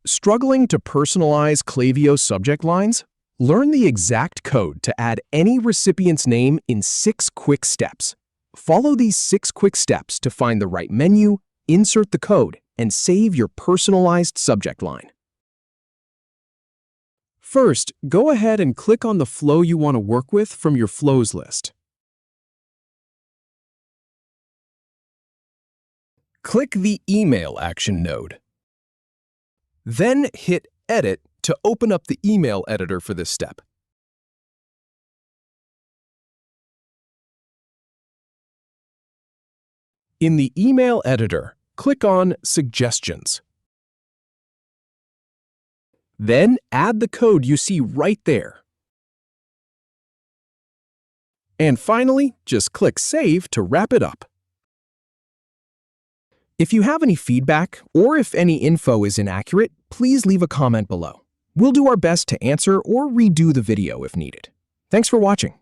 Struggling to personalize Klaviyo subject lines? Learn the exact code to add any recipient's name in 6 quick steps. Follow these 6 quick steps to find the right menu, insert the code, and save your personalized subject line. First, go ahead and click on the flow you want to work with from your flows list. Click the Email action node. Then hit Edit to open up the email editor for this step. In the email editor, click on Suggestions. Then add the code you see right there. And finally, just click Save to wrap it up. If you have any feedback or if any info is inaccurate, please leave a comment below. We'll do our best to answer or redo the video if needed. Thanks for watching.